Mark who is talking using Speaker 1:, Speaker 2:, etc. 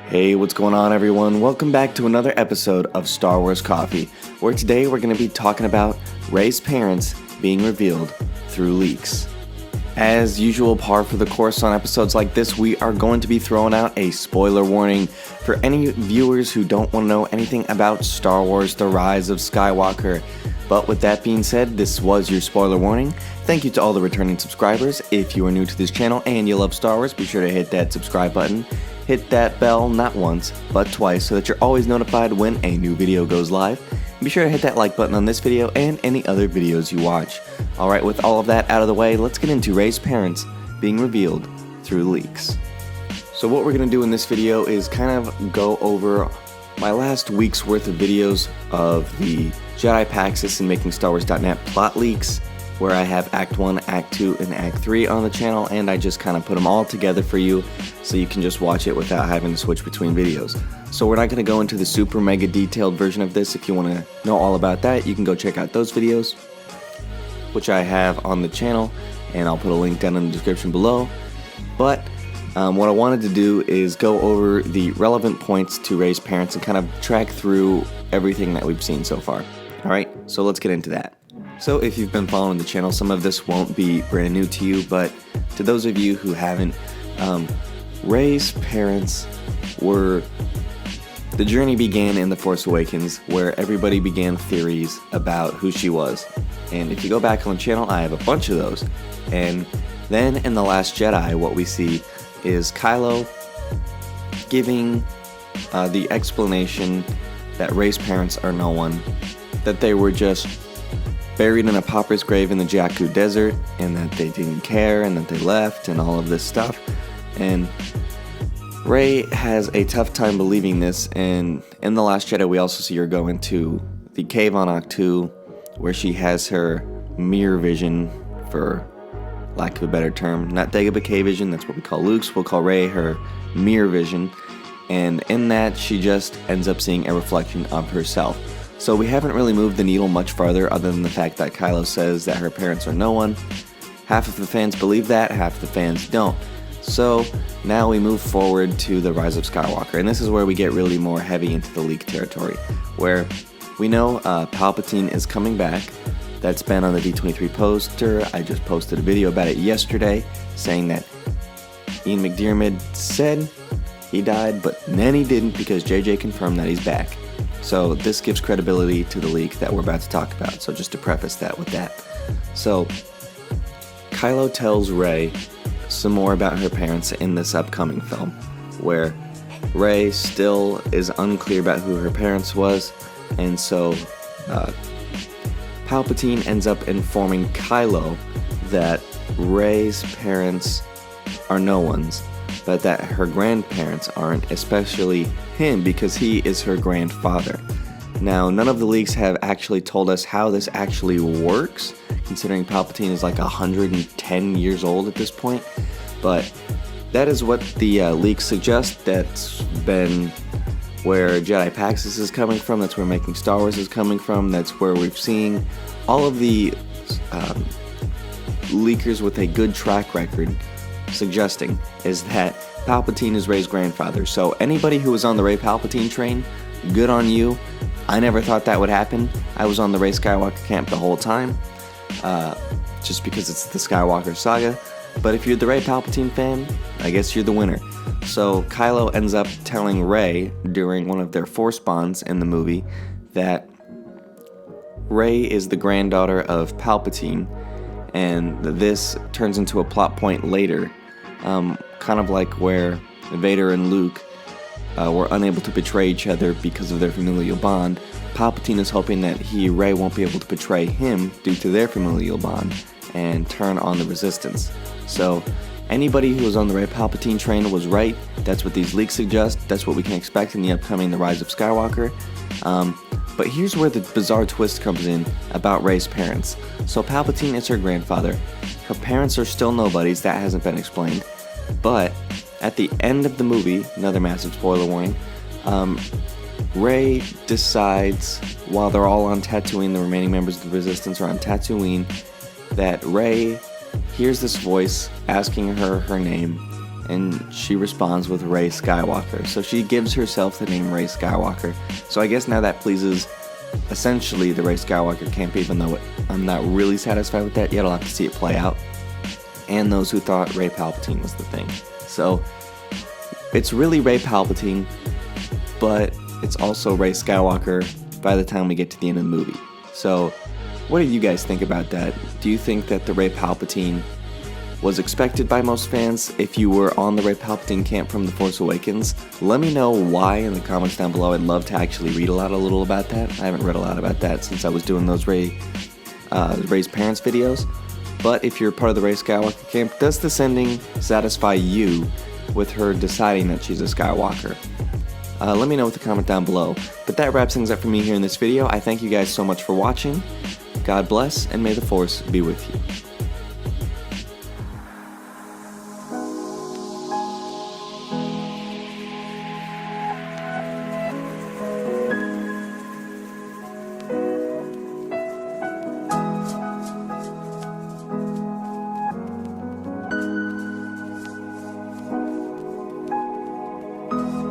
Speaker 1: Hey, what's going on, everyone? Welcome back to another episode of Star Wars Coffee, where today we're going to be talking about Rey's parents being revealed through leaks. As usual, par for the course on episodes like this, we are going to be throwing out a spoiler warning for any viewers who don't want to know anything about Star Wars: The Rise of Skywalker. But with that being said, this was your spoiler warning. Thank you to all the returning subscribers. If you are new to this channel and you love Star Wars, be sure to hit that subscribe button. Hit that bell not once, but twice, so that you're always notified when a new video goes live. And be sure to hit that like button on this video and any other videos you watch. Alright, with all of that out of the way, let's get into Rey's parents being revealed through leaks. So what we're going to do in this video is kind of go over my last week's worth of videos of the Jedi Paxis and MakingStarWars.net plot leaks, where I have Act 1, Act 2, and Act 3 on the channel, and I just kind of put them all together for you so you can just watch it without having to switch between videos. So we're not going to go into the super mega detailed version of this. If you want to know all about that, you can go check out those videos, which I have on the channel, and I'll put a link down in the description below. But what I wanted to do is go over the relevant points to Rey's parents and kind of track through everything that we've seen so far. Alright, so let's get into that. So if you've been following the channel, some of this won't be brand new to you, but to those of you who haven't, Rey's parents were... The journey began in The Force Awakens, where everybody began theories about who she was. And if you go back on the channel, I have a bunch of those. And then in The Last Jedi, what we see is Kylo giving the explanation that Rey's parents are no one, that they were just buried in a pauper's grave in the Jakku desert, and that they didn't care, and that they left, and all of this stuff. And Rey has a tough time believing this, and in The Last Jedi we also see her go into the cave on Ahch-To, where she has her mirror vision, for lack of a better term. Not Dagobah K vision, that's what we call Luke's, we'll call Rey her mirror vision, and in that she just ends up seeing a reflection of herself. So we haven't really moved the needle much farther, other than the fact that Kylo says that her parents are no one. Half of the fans believe that, half of the fans don't. So now we move forward to The Rise of Skywalker, and this is where we get really more heavy into the leak territory, where we know Palpatine is coming back. That's been on the D23 poster. I just posted a video about it yesterday, saying that Ian McDiarmid said he died, but then he didn't, because JJ confirmed that he's back. So this gives credibility to the leak that we're about to talk about, so just to preface that with that. So Kylo tells Rey some more about her parents in this upcoming film, where Rey still is unclear about who her parents was, and so Palpatine ends up informing Kylo that Rey's parents are no ones, but that her grandparents aren't, especially him, because he is her grandfather. Now, none of the leaks have actually told us how this actually works, considering Palpatine is like 110 years old at this point, but that is what the leaks suggest. That's been where Jedi Paxis is coming from, that's where Making Star Wars is coming from, that's where we've seen all of the leakers with a good track record suggesting is that Palpatine is Rey's grandfather. So anybody who was on the Rey Palpatine train, good on you. I never thought that would happen. I was on the Rey Skywalker camp the whole time, just because it's the Skywalker saga. But if you're the Rey Palpatine fan, I guess you're the winner. So Kylo ends up telling Rey during one of their Force bonds in the movie that Rey is the granddaughter of Palpatine, and this turns into a plot point later, kind of like where Vader and Luke were unable to betray each other because of their familial bond. Palpatine is hoping that Rey won't be able to betray him due to their familial bond and turn on the Resistance. So anybody who was on the Rey Palpatine train was right. That's what these leaks suggest. That's what we can expect in the upcoming The Rise of Skywalker. But here's where the bizarre twist comes in about Rey's parents. So Palpatine is her grandfather. Her parents are still nobodies. That hasn't been explained. But at the end of the movie, another massive spoiler warning, Rey decides, while they're all on Tatooine, the remaining members of the Resistance are on Tatooine, that Rey hears this voice asking her name, and she responds with Rey Skywalker. So she gives herself the name Rey Skywalker. So I guess now that pleases essentially the Rey Skywalker camp, even though I'm not really satisfied with that yet. I'll have to see it play out. And those who thought Rey Palpatine was the thing. So it's really Rey Palpatine, but it's also Rey Skywalker by the time we get to the end of the movie. So what do you guys think about that? Do you think that the Rey Palpatine was expected by most fans? If you were on the Rey Palpatine camp from The Force Awakens, let me know why in the comments down below. I'd love to actually read a little about that. I haven't read a lot about that since I was doing those Rey's parents videos. But if you're part of the Rey Skywalker camp, does this ending satisfy you with her deciding that she's a Skywalker? Let me know with a comment down below. But that wraps things up for me here in this video. I thank you guys so much for watching. God bless, and may the Force be with you.